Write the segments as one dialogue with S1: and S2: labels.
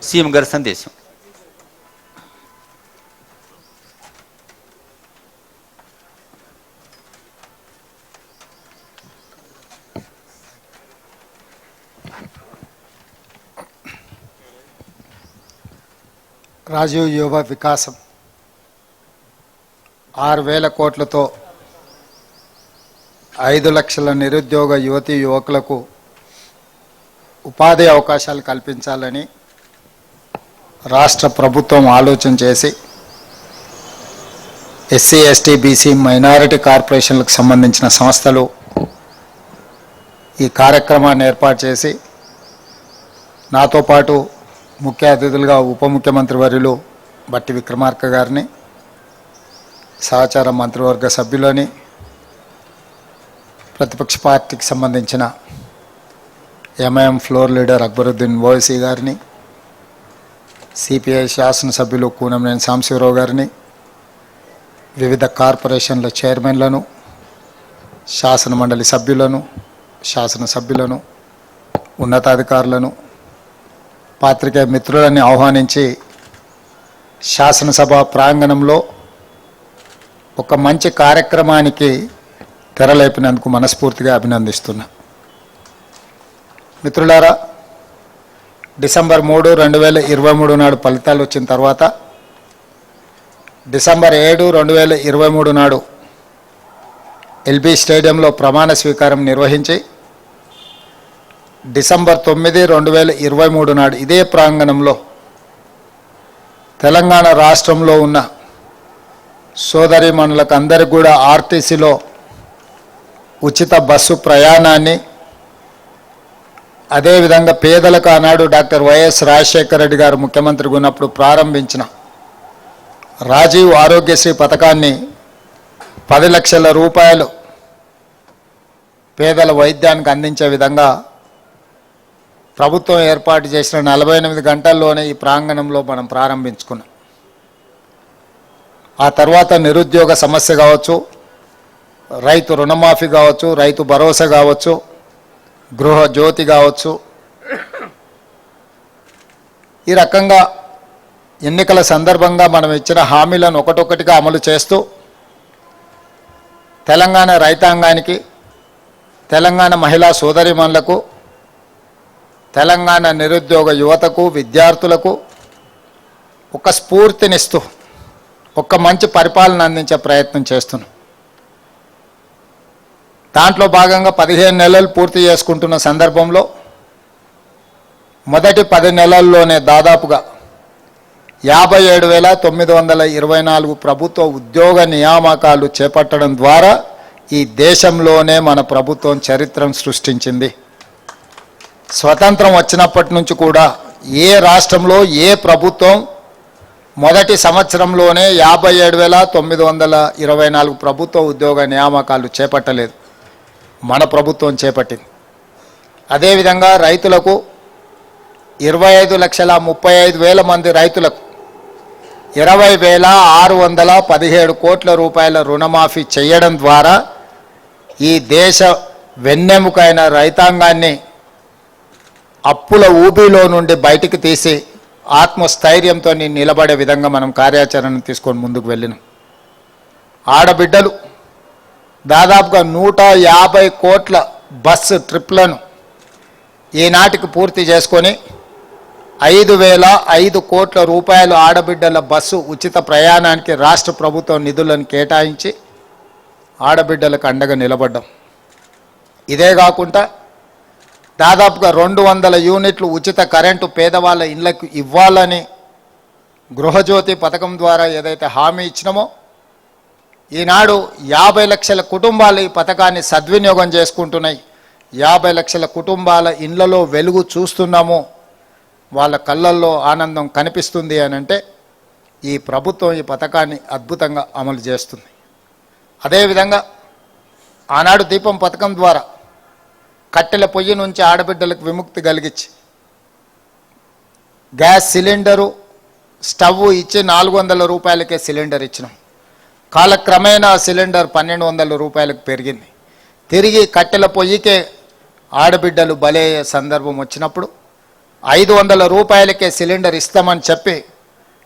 S1: CM గారి సందేశం.
S2: రాజీవ్ యువ వికాసం 6,000 కోట్లతో 5 లక్షల నిరుద్యోగ యువతీ యువకులకు ఉపాధి అవకాశాలు కల్పించాలని రాష్ట్ర ప్రభుత్వం ఆలోచన చేసి ఎస్సీ ఎస్టీ బీసీ మైనారిటీ కార్పొరేషన్లకు సంబంధించిన సంస్థలు ఈ కార్యక్రమాన్ని ఏర్పాటు చేసి నాతో పాటు ముఖ్య అతిథులుగా ఉప ముఖ్యమంత్రి వర్యులు బట్టి విక్రమార్క గారిని, సహచార మంత్రివర్గ సభ్యులని, ప్రతిపక్ష పార్టీకి సంబంధించిన MIM floor leader Akbaruddin Owaisi గారిని, సిపిఐ శాసనసభ్యులు కూనంనేని సాంబశివరావు గారిని, వివిధ కార్పొరేషన్ల చైర్మన్లను, శాసనమండలి సభ్యులను, శాసనసభ్యులను, ఉన్నతాధికారులను, పాత్రికేయ మిత్రులని ఆహ్వానించి శాసనసభ ప్రాంగణంలో ఒక మంచి కార్యక్రమానికి తెరలేపినందుకు మనస్ఫూర్తిగా అభినందిస్తున్నా. మిత్రులారా, డిసెంబర్ 3, 2023 నాడు ఫలితాలు వచ్చిన తర్వాత డిసెంబర్ 7, 2023 నాడు ఎల్బీ స్టేడియంలో ప్రమాణ స్వీకారం నిర్వహించి డిసెంబర్ 9, 2023 నాడు ఇదే ప్రాంగణంలో తెలంగాణ రాష్ట్రంలో ఉన్న సోదరీమణులకు అందరికీ కూడా ఆర్టీసీలో ఉచిత బస్సు ప్రయాణాన్ని, అదేవిధంగా పేదలకు ఆనాడు డాక్టర్ వైఎస్ రాజశేఖర రెడ్డి గారు ముఖ్యమంత్రిగా ఉన్నప్పుడు ప్రారంభించిన రాజీవ్ ఆరోగ్యశ్రీ పథకాన్ని 10 లక్షల రూపాయలు పేదల వైద్యానికి అందించే విధంగా ప్రభుత్వం ఏర్పాటు చేసిన 48 గంటల్లోనే ఈ ప్రాంగణంలో మనం ప్రారంభించుకున్నాం. ఆ తర్వాత నిరుద్యోగ సమస్య కావచ్చు, రైతు రుణమాఫీ కావచ్చు, రైతు భరోసా కావచ్చు, గృహ జ్యోతి కావచ్చు, ఈ రకంగా ఎన్నికల సందర్భంగా మనం ఇచ్చిన హామీలను ఒకటొకటిగా అమలు చేస్తూ తెలంగాణ రైతాంగానికి, తెలంగాణ మహిళా సోదరీమణులకు, తెలంగాణ నిరుద్యోగ యువతకు, విద్యార్థులకు ఒక స్ఫూర్తినిస్తూ ఒక మంచి పరిపాలన అందించే ప్రయత్నం చేస్తున్నాం. దాంట్లో భాగంగా 15 నెలలు పూర్తి చేసుకుంటున్న సందర్భంలో మొదటి 10 నెలల్లోనే దాదాపుగా 57,924 ప్రభుత్వ ఉద్యోగ నియామకాలు చేపట్టడం ద్వారా ఈ దేశంలోనే మన ప్రభుత్వం చరిత్రను సృష్టించింది. స్వతంత్రం వచ్చినప్పటి నుంచి కూడా ఏ రాష్ట్రంలో ఏ ప్రభుత్వం మొదటి సంవత్సరంలోనే 57,924 ప్రభుత్వ ఉద్యోగ నియామకాలు చేపట్టలేదు. మన ప్రభుత్వం చేపట్టింది. అదేవిధంగా రైతులకు 25,35,000 మంది రైతులకు 20,617 కోట్ల రూపాయల రుణమాఫీ చేయడం ద్వారా ఈ దేశ వెన్నెముకైన రైతాంగాన్ని అప్పుల ఊబిలో నుండి బయటికి తీసి ఆత్మస్థైర్యంతో నిలబడే విధంగా మనం కార్యాచరణ తీసుకొని ముందుకు వెళ్ళినాం. ఆడబిడ్డలు దాదాపుగా 150 కోట్ల బస్సు ట్రిప్లను ఈనాటికి పూర్తి చేసుకొని 5,005 కోట్ల రూపాయలు ఆడబిడ్డల బస్సు ఉచిత ప్రయాణానికి రాష్ట్ర ప్రభుత్వం నిధులను కేటాయించి ఆడబిడ్డలకు అండగా నిలబడ్డాం. ఇదే కాకుండా దాదాపుగా 200 యూనిట్లు ఉచిత కరెంటు పేదవాళ్ళ ఇళ్లకు ఇవ్వాలని గృహజ్యోతి పథకం ద్వారా ఏదైతే హామీ ఇచ్చినామో ఈనాడు 50 లక్షల కుటుంబాలు ఈ పథకాన్ని సద్వినియోగం చేసుకుంటున్నాయి. 50 లక్షల కుటుంబాల ఇళ్లలో వెలుగు చూస్తున్నాము, వాళ్ళ కళ్ళల్లో ఆనందం కనిపిస్తుంది అని అంటే ఈ ప్రభుత్వం ఈ పథకాన్ని అద్భుతంగా అమలు చేస్తుంది. అదేవిధంగా ఆనాడు దీపం పథకం ద్వారా కట్టెల పొయ్యి నుంచి ఆడబిడ్డలకు విముక్తి కలిగించి గ్యాస్ సిలిండరు స్టవ్ ఇచ్చి 400 రూపాయలకే సిలిండర్ ఇచ్చినాం. కాలక్రమేణా సిలిండర్ 1,200 రూపాయలకు పెరిగింది. తిరిగి కట్టెల పొయ్యికే ఆడబిడ్డలు బలయ్యే సందర్భం వచ్చినప్పుడు 500 రూపాయలకే సిలిండర్ ఇస్తామని చెప్పి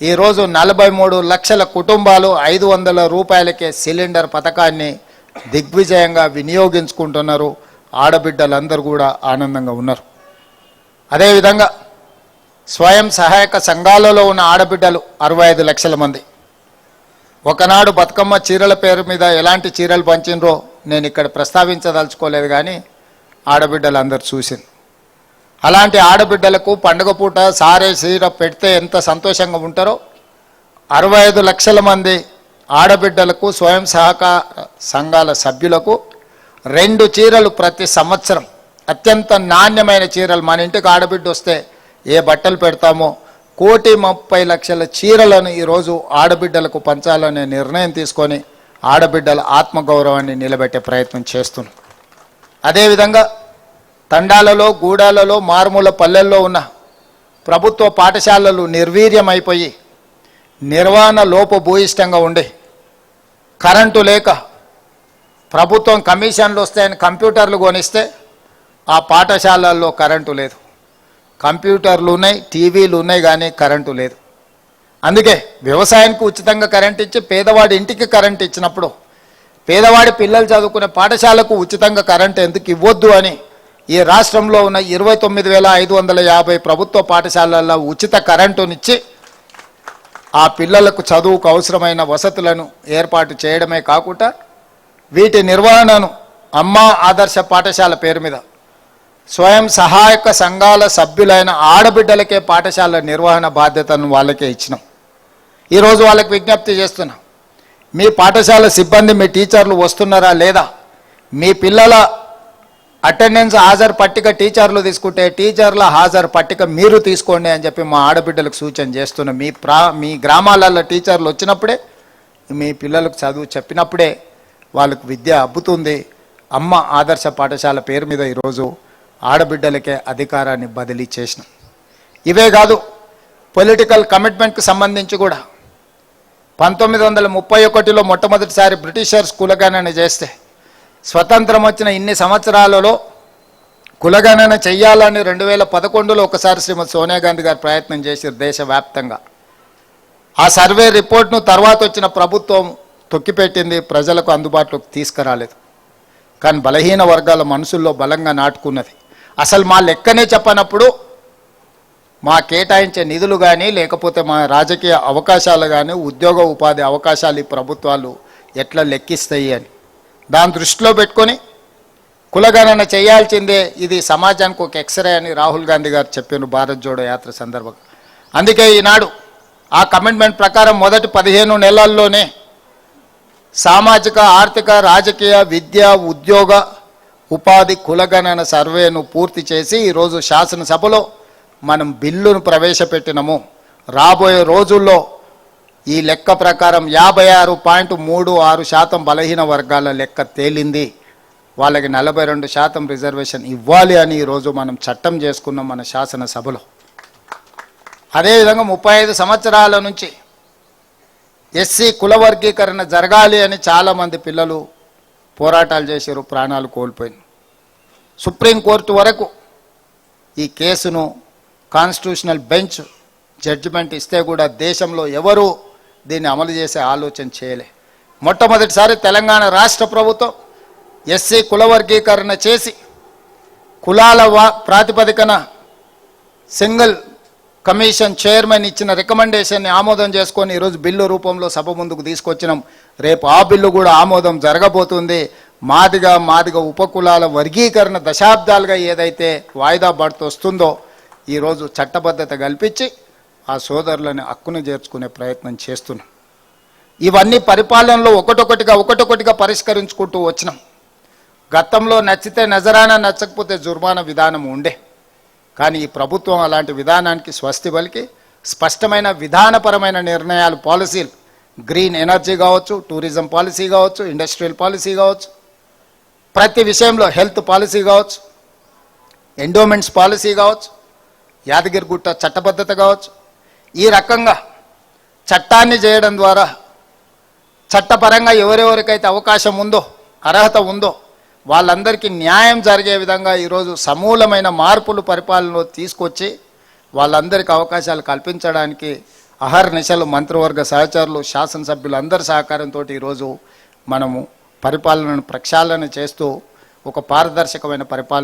S2: ఈరోజు 43 లక్షల కుటుంబాలు 500 రూపాయలకే సిలిండర్ పథకాన్ని దిగ్విజయంగా వినియోగించుకుంటున్నారు. ఆడబిడ్డలందరూ కూడా ఆనందంగా ఉన్నారు. అదేవిధంగా స్వయం సహాయక సంఘాలలో ఉన్న ఆడబిడ్డలు 65 లక్షల మంది. ఒకనాడు బతుకమ్మ చీరల పేరు మీద ఎలాంటి చీరలు పంచినరో నేను ఇక్కడ ప్రస్తావించదలుచుకోలేదు, కానీ ఆడబిడ్డలందరూ చూసింది. అలాంటి ఆడబిడ్డలకు పండుగ పూట సారే చీర పెడితే ఎంత సంతోషంగా ఉంటారో 65 లక్షల మంది ఆడబిడ్డలకు స్వయం సహకార సంఘాల సభ్యులకు 2 చీరలు ప్రతి సంవత్సరం, అత్యంత నాణ్యమైన చీరలు. మన ఇంటికి ఆడబిడ్డ వస్తే ఏ బట్టలు పెడతామో 1,30,00,000 చీరలను ఈరోజు ఆడబిడ్డలకు పంచాలనే నిర్ణయం తీసుకొని ఆడబిడ్డల ఆత్మగౌరవాన్ని నిలబెట్టే ప్రయత్నం చేస్తున్నాం. అదేవిధంగా తండాలలో, గూడాలలో, మారుమూల పల్లెల్లో ఉన్న ప్రభుత్వ పాఠశాలలు నిర్వీర్యమైపోయి నిర్వహణ లోపభూయిష్టంగా ఉండి కరెంటు లేక ప్రభుత్వం కమిషన్లు వస్తాయని కంప్యూటర్లు కొనిస్తే ఆ పాఠశాలల్లో కరెంటు లేదు. కంప్యూటర్లు ఉన్నాయి, టీవీలు ఉన్నాయి, కానీ కరెంటు లేదు. అందుకే వ్యవసాయానికి ఉచితంగా కరెంట్ ఇచ్చి పేదవాడి ఇంటికి కరెంట్ ఇచ్చినప్పుడు పేదవాడి పిల్లలు చదువుకునే పాఠశాలకు ఉచితంగా కరెంట్ ఎందుకు ఇవ్వద్దు అని ఈ రాష్ట్రంలో ఉన్న 29,550 ప్రభుత్వ పాఠశాలల్లో ఉచిత కరెంటునిచ్చి ఆ పిల్లలకు చదువుకు అవసరమైన వసతులను ఏర్పాటు చేయడమే కాకుండా వీటి నిర్వహణను అమ్మా ఆదర్శ పాఠశాల పేరు మీద స్వయం సహాయక సంఘాల సభ్యులైన ఆడబిడ్డలకే పాఠశాల నిర్వహణ బాధ్యతను వాళ్ళకే ఇచ్చినాం. ఈరోజు వాళ్ళకి విజ్ఞప్తి చేస్తున్నాం, మీ పాఠశాల సిబ్బంది, మీ టీచర్లు వస్తున్నారా లేదా, మీ పిల్లల అటెండెన్స్ హాజరు పట్టిక టీచర్లు తీసుకుంటే టీచర్ల హాజరు పట్టిక మీరు తీసుకోండి అని చెప్పి మా ఆడబిడ్డలకు సూచన చేస్తున్నాం. మీ గ్రామాలలో టీచర్లు వచ్చినప్పుడే, మీ పిల్లలకు చదువు చెప్పినప్పుడే వాళ్ళకు విద్య అబ్బుతుంది. అమ్మ ఆదర్శ పాఠశాల పేరు మీద ఈరోజు ఆడబిడ్డలకే అధికారాన్ని బదిలీ చేసినాం. ఇవే కాదు, పొలిటికల్ కమిట్మెంట్కి సంబంధించి కూడా 1931లో మొట్టమొదటిసారి బ్రిటిషర్స్ కులగణన చేస్తే స్వతంత్రం వచ్చిన ఇన్ని సంవత్సరాలలో కులగణన చెయ్యాలని 2011లో ఒకసారి శ్రీమతి సోనియా గాంధీ గారు ప్రయత్నం చేశారు దేశవ్యాప్తంగా. ఆ సర్వే రిపోర్ట్ను తర్వాత వచ్చిన ప్రభుత్వం తొక్కిపెట్టింది, ప్రజలకు అందుబాటులోకి తీసుకురాలేదు. కానీ బలహీన వర్గాల మనసుల్లో బలంగా నాటుకున్నది. అసలు మా లెక్కనే చెప్పనప్పుడు మా కేటాయించే నిధులు కానీ లేకపోతే మా రాజకీయ అవకాశాలు కానీ ఉద్యోగ ఉపాధి అవకాశాలు ఈ ప్రభుత్వాలు ఎట్లా లెక్కిస్తాయి అని దాన్ని దృష్టిలో పెట్టుకొని కులగణన చేయాల్సిందే, ఇది సమాజానికి ఒక ఎక్స్రే అని రాహుల్ గాంధీ గారు చెప్పారు భారత్ జోడో యాత్ర సందర్భంగా. అందుకే ఈనాడు ఆ కమిట్మెంట్ ప్రకారం మొదటి 15 నెలల్లోనే సామాజిక, ఆర్థిక, రాజకీయ, విద్య, ఉద్యోగ ఉపాధి కులగణన సర్వేను పూర్తి చేసి ఈరోజు శాసనసభలో మనం బిల్లును ప్రవేశపెట్టినము. రాబోయే రోజుల్లో ఈ లెక్క ప్రకారం 56.36% బలహీన వర్గాల లెక్క తేలింది. వాళ్ళకి 42% రిజర్వేషన్ ఇవ్వాలి అని ఈరోజు మనం చట్టం చేసుకున్నాం మన శాసనసభలో. అదేవిధంగా 35 సంవత్సరాల నుంచి ఎస్సీ కుల వర్గీకరణ జరగాలి అని చాలామంది పిల్లలు పోరాటాలు చేశారు, ప్రాణాలు కోల్పోయింది. సుప్రీంకోర్టు వరకు ఈ కేసును కాన్స్టిట్యూషనల్ బెంచ్ జడ్జిమెంట్ ఇస్తే కూడా దేశంలో ఎవరు దీన్ని అమలు చేసే ఆలోచన చేయలే. మొట్టమొదటిసారి తెలంగాణ రాష్ట్ర ప్రభుత్వం ఎస్సీ కుల వర్గీకరణ చేసి కులాల ప్రాతిపదికన సింగిల్ కమిషన్ చైర్మన్ ఇచ్చిన రికమెండేషన్ని ఆమోదం చేసుకొని ఈరోజు బిల్లు రూపంలో సభ ముందుకు తీసుకొచ్చినాం. రేపు ఆ బిల్లు కూడా ఆమోదం జరగబోతుంది. మాదిగ ఉపకులాల వర్గీకరణ దశాబ్దాలుగా ఏదైతే వాయిదా పడుతూ వస్తుందో ఈరోజు చట్టబద్ధత కల్పించి ఆ సోదరులని హక్కును చేర్చుకునే ప్రయత్నం చేస్తున్నాం. ఇవన్నీ పరిపాలనలో ఒకటొకటిగా పరిష్కరించుకుంటూ వచ్చినాం. గతంలో నచ్చితే నజరానా, నచ్చకపోతే జుర్మానా విధానం ఉండే. కానీ ఈ ప్రభుత్వం అలాంటి విధానానికి స్వస్తి పలికి స్పష్టమైన విధానపరమైన నిర్ణయాలు, పాలసీలు, గ్రీన్ ఎనర్జీ కావచ్చు, టూరిజం పాలసీ కావచ్చు, ఇండస్ట్రియల్ పాలసీ కావచ్చు, ప్రతి విషయంలో హెల్త్ పాలసీ కావచ్చు, ఎండోమెంట్స్ పాలసీ కావచ్చు, యాదగిరిగుట్ట చట్టబద్ధత కావచ్చు, ఈ రకంగా చట్టాన్ని చేయడం ద్వారా చట్టపరంగా ఎవరెవరికైతే అవకాశం ఉందో, అర్హత ఉందో వాళ్ళందరికీ న్యాయం జరిగే విధంగా ఈరోజు సమూలమైన మార్పులు పరిపాలనలో తీసుకొచ్చి వాళ్ళందరికీ అవకాశాలు కల్పించడానికి అహర్నిశలు మంత్రివర్గ సహచరులు శాసనసభ్యులు అందరి సహకారంతో ఈరోజు మనము పరిపాలనను ప్రక్షాళన చేస్తూ ఒక పారదర్శకమైన పరిపాలన